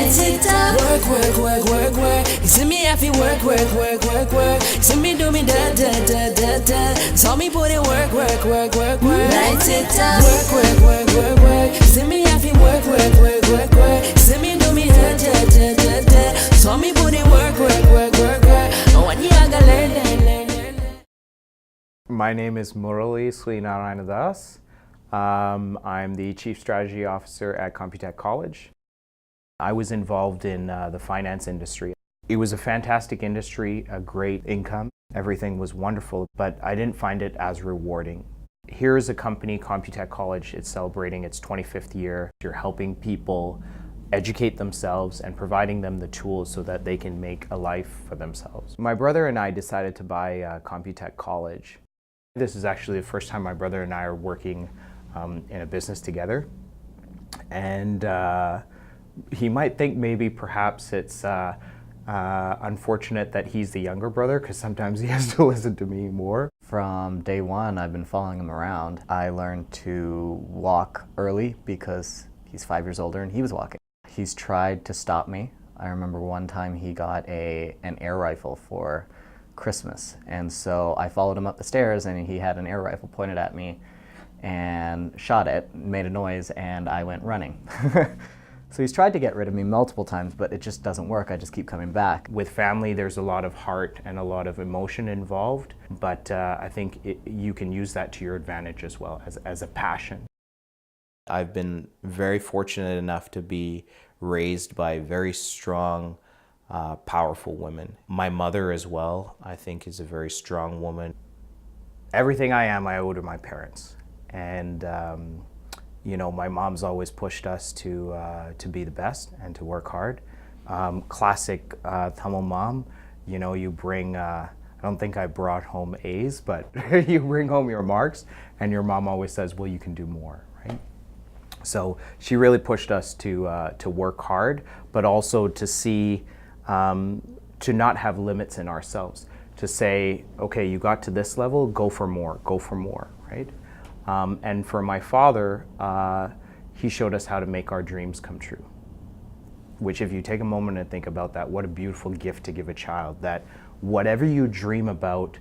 Light it up. Work, work, work, work, work. You see me have to work, work, work, work, work. You see me do me da da da da da. Saw me put in work, work, work, work, work. Light it up. Work, work, work, work, work. You see me have to work, work, work, work, work. You see me do me da da da da da. Saw me put in work, work, work, work, work. And when you gotta learn. My name is Muraly Srinarayanathas. I'm the Chief Strategy Officer at Computek College. I was involved in the finance industry. It was a fantastic industry, a great income. Everything was wonderful, but I didn't find it as rewarding. Here is a company, Computek College. It's celebrating its 25th year. You're helping people educate themselves and providing them the tools so that they can make a life for themselves. My brother and I decided to buy Computek College. This is actually the first time my brother and I are working in a business together. And he might think maybe perhaps it's unfortunate that he's the younger brother, because sometimes he has to listen to me more. From day one, I've been following him around. I learned to walk early because he's 5 years older and he was walking. He's tried to stop me. I remember one time he got an air rifle for Christmas, and so I followed him up the stairs and he had an air rifle pointed at me and shot it, made a noise, and I went running. So he's tried to get rid of me multiple times, but it just doesn't work. I just keep coming back. With family, there's a lot of heart and a lot of emotion involved, but I think you can use that to your advantage as well, as a passion. I've been very fortunate enough to be raised by very strong, powerful women. My mother as well, I think, is a very strong woman. Everything I am, I owe to my parents. And you know, my mom's always pushed us to be the best and to work hard. Classic Tamil mom, you know, you bring, I don't think I brought home A's, but you bring home your marks, and your mom always says, well, you can do more, right? So she really pushed us to work hard, but also to see, to not have limits in ourselves, to say, okay, you got to this level, go for more, right? And for my father, he showed us how to make our dreams come true. Which, if you take a moment and think about that, what a beautiful gift to give a child, that whatever you dream about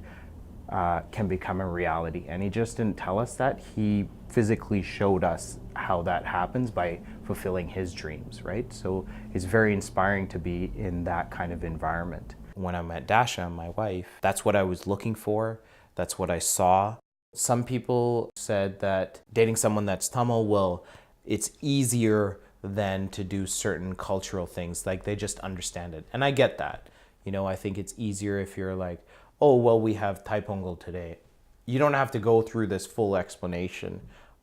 can become a reality. And he just didn't tell us that, he physically showed us how that happens by fulfilling his dreams, right? So it's very inspiring to be in that kind of environment. When I met Dasha, my wife, that's what I was looking for, that's what I saw. Some people said that dating someone that's Tamil, well, it's easier than to do certain cultural things, like they just understand it. And I get that. You know, I think it's easier if you're like, oh, well, we have Thai Pongal today. You don't have to go through this full explanation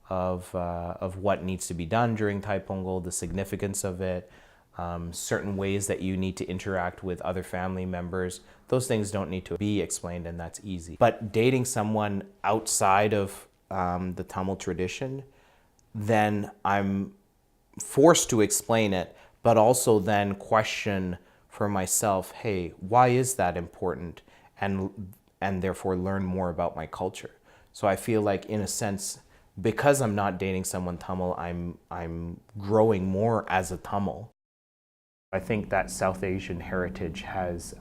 of what needs to be done during Thai Pongal, the significance of it, certain ways that you need to interact with other family members. Those things don't need to be explained, and that's easy. But dating someone outside of the Tamil tradition, then I'm forced to explain it, but also then question for myself, hey, why is that important? And therefore learn more about my culture. So I feel like, in a sense, because I'm not dating someone Tamil, I'm growing more as a Tamil. I think that South Asian heritage has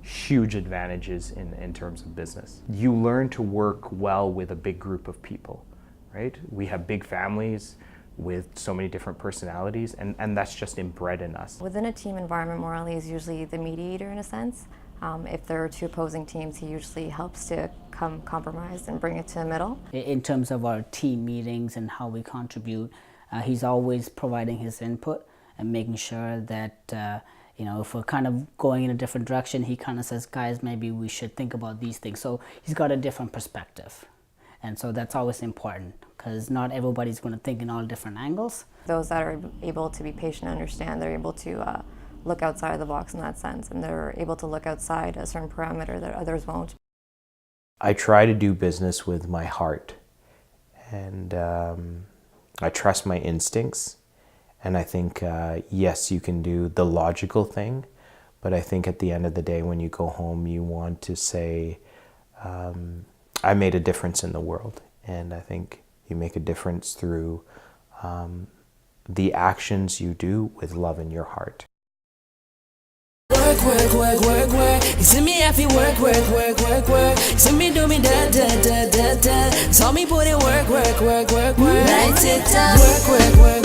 huge advantages in terms of business. You learn to work well with a big group of people, right? We have big families with so many different personalities, and that's just inbred in us. Within a team environment, Muraly is usually the mediator in a sense. If there are two opposing teams, he usually helps to compromise and bring it to the middle. In terms of our team meetings and how we contribute, he's always providing his input and making sure that you know, if we're kind of going in a different direction, he kind of says, guys, maybe we should think about these things. So he's got a different perspective. And so that's always important, because not everybody's going to think in all different angles. Those that are able to be patient and understand, they're able to look outside of the box in that sense, and they're able to look outside a certain parameter that others won't. I try to do business with my heart, and I trust my instincts. And I think, yes, you can do the logical thing, but I think at the end of the day, when you go home, you want to say, I made a difference in the world. And I think you make a difference through the actions you do with love in your heart. Work, work, work, work, work. You see me have to work, work, work, work, work. You see me do me da da da da da. Saw me put in work, work, work, work, work. Lights it up. Work, work, work.